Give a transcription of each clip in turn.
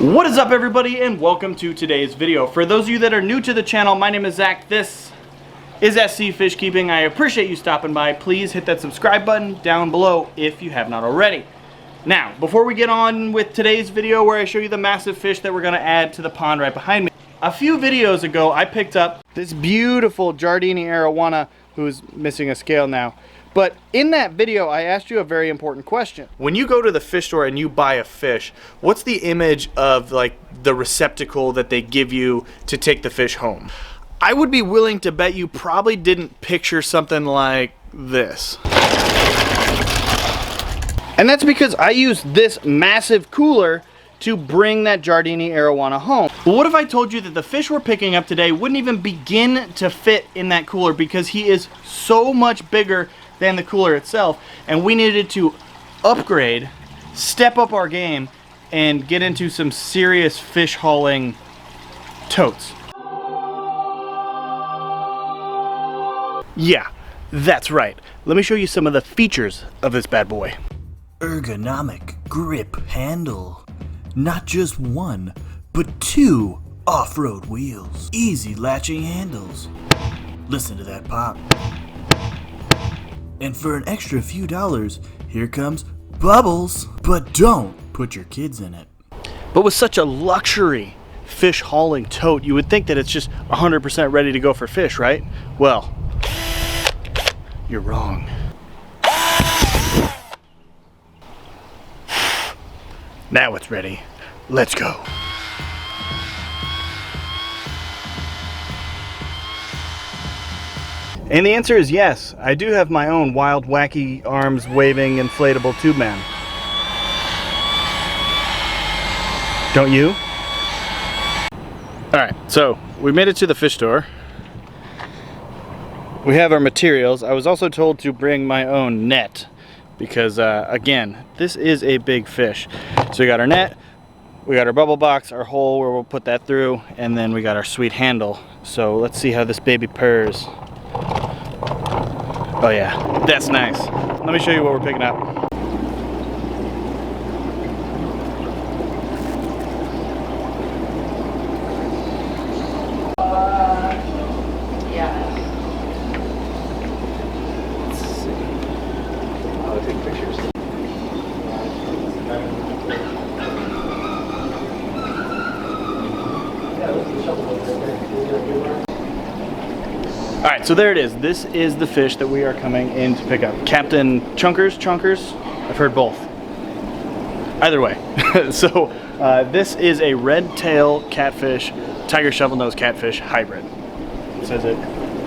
What is up, everybody, and welcome to today's video. For those of you that are new to the channel, my name is Zach. This is SC Fish Keeping. I appreciate you stopping by. Please hit that subscribe button down below if you have not already. Now, before we get on with today's video where I show you the massive fish that we're going to add to the pond right behind me, a few videos ago I picked up this beautiful Giardini arowana who's missing a scale now. But in that video, I asked you a very important question. When you go to the fish store and you buy a fish, what's the image of like the receptacle that they give you to take the fish home? I would be willing to bet you probably didn't picture something like this. And that's because I used this massive cooler to bring that Giardini arowana home. But what if I told you that the fish we're picking up today wouldn't even begin to fit in that cooler because he is so much bigger than the cooler itself, and we needed to upgrade, step up our game, and get into some serious fish hauling totes. Yeah, that's right. Let me show you some of the features of this bad boy. Ergonomic grip handle. Not just one, but two off-road wheels. Easy latching handles. Listen to that pop. And for an extra few dollars, here comes bubbles. But don't put your kids in it. But with such a luxury fish hauling tote, you would think that it's just 100% ready to go for fish, right? Well, you're wrong. Now it's ready. Let's go. And the answer is yes. I do have my own wild, wacky, arms waving, inflatable tube man. Don't you? Alright, so we made it to the fish store. We have our materials. I was also told to bring my own net because, again, this is a big fish. So we got our net, we got our bubble box, our hole where we'll put that through, and then we got our sweet handle. So let's see how this baby purrs. Oh yeah, that's nice. Let me show you what we're picking up. Yeah. Let's see. I'll take pictures. Alright, so there it is. This is the fish that we are coming in to pick up. Captain Chunkers? I've heard both. Either way. So this is a red tail catfish, tiger shovelnose catfish hybrid. It says it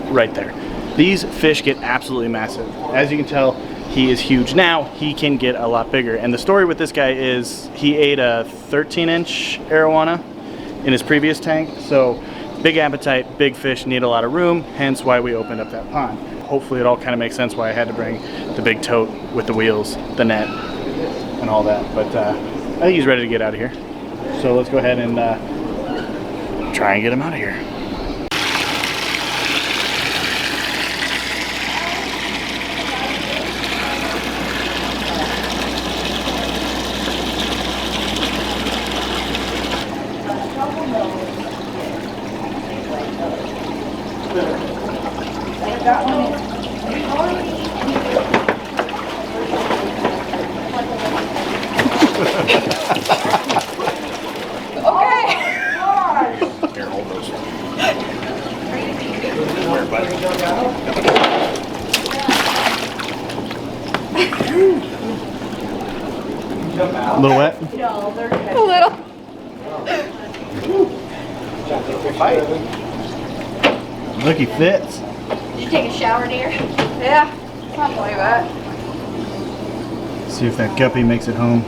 right there. These fish get absolutely massive. As you can tell, he is huge. Now he can get a lot bigger. And the story with this guy is he ate a 13-inch arowana in his previous tank. So big appetite, big fish need a lot of room, hence why we opened up that pond. Hopefully it all kind of makes sense why I had to bring the big tote with the wheels, the net, and all that. But I think he's ready to get out of here. So let's go ahead and try and get him out of here. A little wet? No, they're good. A little. Look, he fits. Did you take a shower, dear? Yeah, something like that. See if that guppy makes it home.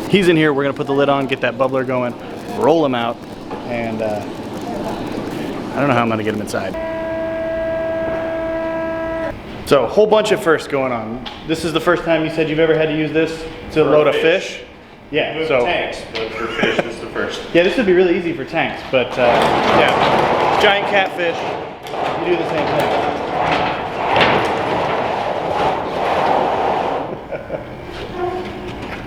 He's in here. We're going to put the lid on, get that bubbler going, roll him out, and I don't know how I'm going to get him inside. So, a whole bunch of firsts going on. This is the first time you said you've ever had to use this to load a fish? Yeah, so tanks, but for fish, this is the first. Yeah, this would be really easy for tanks, but yeah, giant catfish, you do the same thing.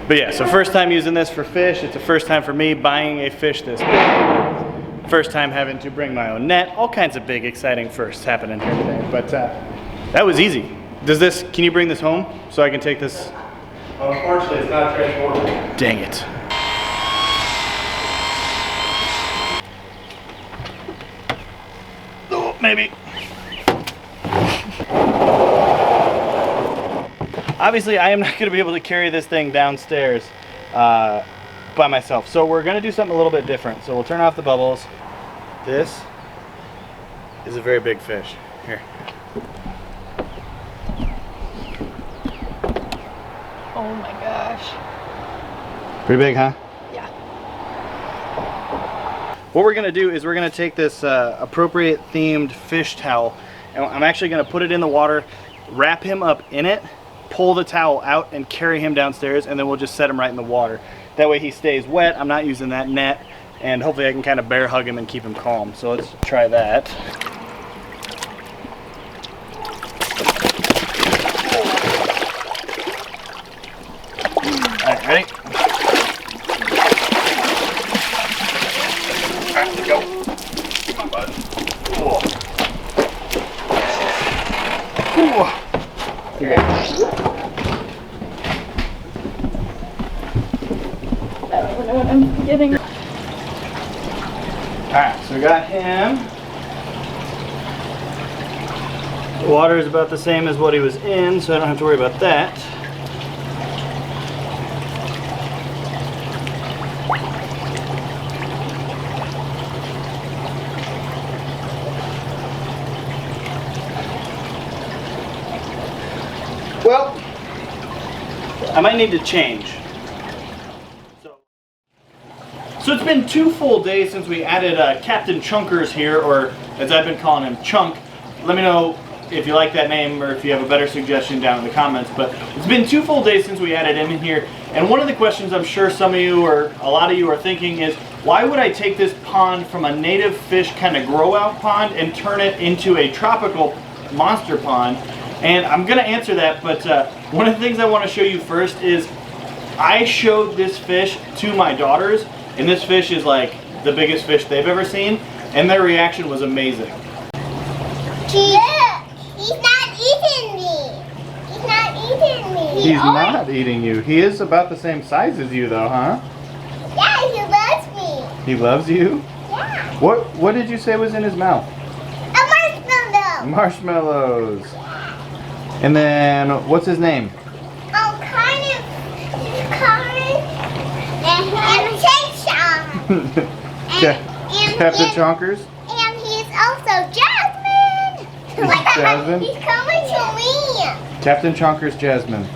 But yeah, so first time using this for fish. It's the first time for me buying a fish this big. First time having to bring my own net. All kinds of big, exciting firsts happening here today. But that was easy. Can you bring this home so I can take this? Unfortunately, it's not transportable. Dang it. Oh, maybe. Obviously, I am not going to be able to carry this thing downstairs by myself. So we're going to do something a little bit different. So we'll turn off the bubbles. This is a very big fish. Here. Oh my gosh. Pretty big, huh? Yeah. What we're going to do is we're going to take this appropriate themed fish towel, and I'm actually going to put it in the water, wrap him up in it, pull the towel out and carry him downstairs, and then we'll just set him right in the water. That way he stays wet. I'm not using that net, and hopefully I can kind of bear hug him and keep him calm. So let's try that. All right, ready? All right, let's go. Come on, bud. Whoa. Whoa. Here. I don't know what I'm getting. Alright, so we got him. The water is about the same as what he was in, so I don't have to worry about that. Well, I might need to change. So it's been 2 full days since we added Captain Chunkers here, or as I've been calling him, Chunk. Let me know if you like that name or if you have a better suggestion down in the comments. But it's been 2 full days since we added him in here. And one of the questions I'm sure some of you or a lot of you are thinking is, why would I take this pond from a native fish kind of grow out pond and turn it into a tropical monster pond? And I'm going to answer that, but one of the things I want to show you first is I showed this fish to my daughters, and this fish is like the biggest fish they've ever seen, and their reaction was amazing. Look, he's not eating me. He's not eating me. He's not eating you. He is about the same size as you though, huh? Yeah, he loves me. He loves you? Yeah. What did you say was in his mouth? A marshmallow. Marshmallows. And then, what's his name? Captain Chonkers? And he's also Jasmine! Jasmine? He's coming to me! Captain Chonkers Jasmine.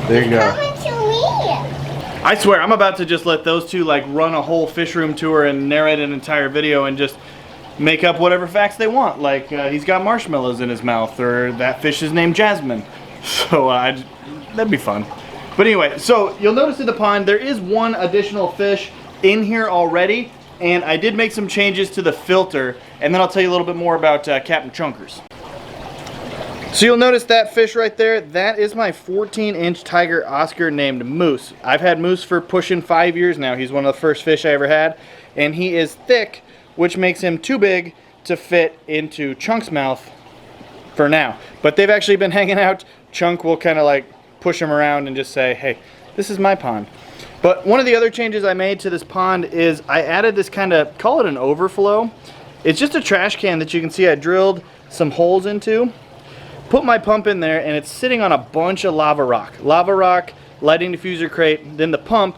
There you go. Coming to me! I swear, I'm about to just let those two like run a whole fish room tour and narrate an entire video and just make up whatever facts they want. Like, he's got marshmallows in his mouth, or that fish is named Jasmine. So, that'd be fun. But anyway, so you'll notice in the pond, there is one additional fish in here already, and I did make some changes to the filter, and then I'll tell you a little bit more about Captain Chunkers. So you'll notice that fish right there, that is my 14-inch tiger Oscar named Moose. I've had Moose for pushing 5 years now. He's one of the first fish I ever had, and he is thick, which makes him too big to fit into Chunk's mouth for now. But they've actually been hanging out. Chunk will kind of like push him around and just say, hey, this is my pond. But one of the other changes I made to this pond is I added this kind of, call it an overflow. It's just a trash can that you can see I drilled some holes into. Put my pump in there, and it's sitting on a bunch of lava rock. Lava rock, lighting diffuser crate, then the pump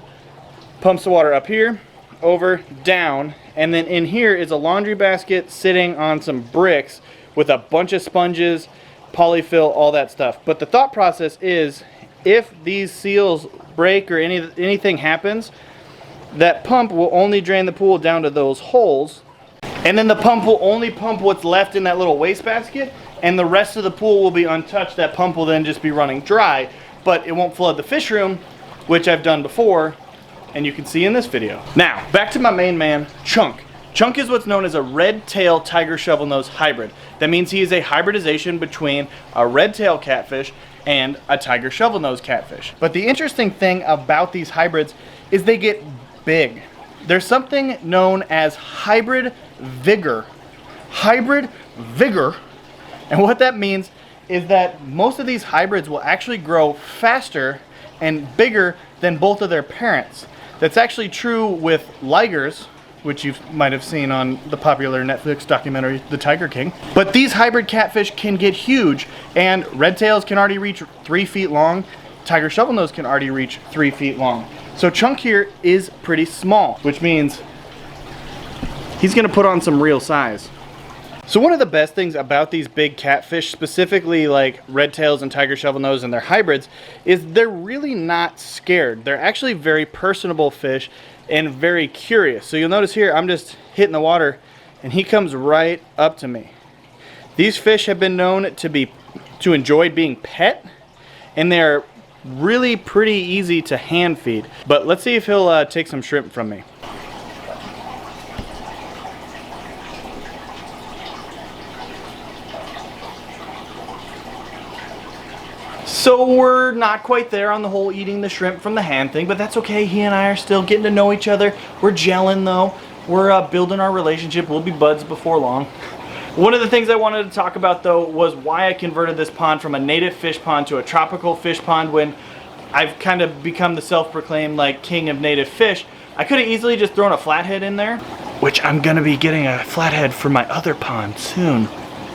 pumps the water up here, over, down, and then in here is a laundry basket sitting on some bricks with a bunch of sponges, polyfill, all that stuff. But the thought process is, if these seals break or anything happens, that pump will only drain the pool down to those holes, and then the pump will only pump what's left in that little wastebasket, and the rest of the pool will be untouched. That pump will then just be running dry, but it won't flood the fish room, which I've done before, and you can see in this video. Now, back to my main man, Chunk. Chunk is what's known as a red-tailed tiger shovelnose hybrid. That means he is a hybridization between a red-tailed catfish and a tiger shovelnose catfish. But the interesting thing about these hybrids is they get big. There's something known as hybrid vigor. Hybrid vigor. And what that means is that most of these hybrids will actually grow faster and bigger than both of their parents. That's actually true with ligers, which you might have seen on the popular Netflix documentary, The Tiger King. But these hybrid catfish can get huge, and red tails can already reach 3 feet long. Tiger shovelnose can already reach 3 feet long. So Chunk here is pretty small, which means he's gonna put on some real size. So one of the best things about these big catfish, specifically like red tails and tiger shovelnose and their hybrids, is they're really not scared. They're actually very personable fish and very curious. So you'll notice here, I'm just hitting the water and he comes right up to me. These fish have been known to enjoy being pet, and they're really pretty easy to hand feed. But let's see if he'll take some shrimp from me. So we're not quite there on the whole eating the shrimp from the hand thing, but that's okay. He and I are still getting to know each other. We're gelling though. We're building our relationship. We'll be buds before long. One of the things I wanted to talk about though was why I converted this pond from a native fish pond to a tropical fish pond when I've kind of become the self-proclaimed like king of native fish. I could have easily just thrown a flathead in there, which I'm gonna be getting a flathead for my other pond soon,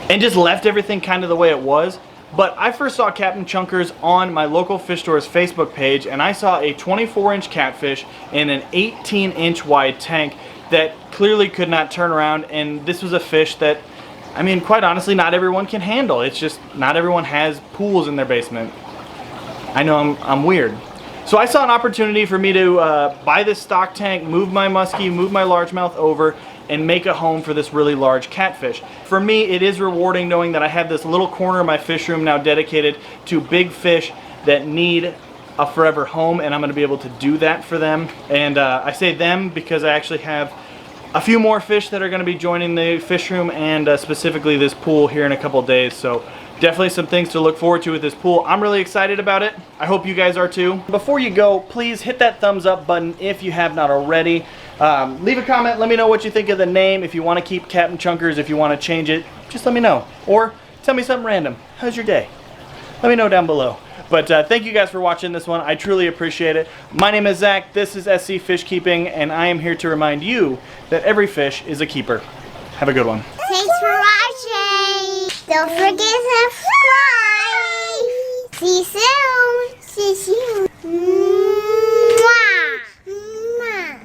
and just left everything kind of the way it was. But I first saw Captain Chunkers on my local fish store's Facebook page, and I saw a 24-inch catfish in an 18-inch wide tank that clearly could not turn around, and this was a fish that, I mean, quite honestly, not everyone can handle. It's just not everyone has pools in their basement. I know I'm weird. So I saw an opportunity for me to buy this stock tank, move my muskie, move my largemouth over, and make a home for this really large catfish. For me, it is rewarding knowing that I have this little corner of my fish room now dedicated to big fish that need a forever home, and I'm going to be able to do that for them. And I say them because I actually have a few more fish that are going to be joining the fish room, and specifically this pool here in a couple days. So definitely some things to look forward to with this pool. I'm really excited about it. I hope you guys are too. Before you go, please hit that thumbs up button if you have not already. Leave a comment, let me know what you think of the name. If you want to keep Captain Chunkers, if you want to change it, just let me know. Or tell me something random. How's your day? Let me know down below. But thank you guys for watching this one. I truly appreciate it. My name is Zach, this is SC Fish Keeping, and I am here to remind you that every fish is a keeper. Have a good one. Thanks for watching. Don't forget to subscribe. See you soon. See you soon. Mwah. Mwah.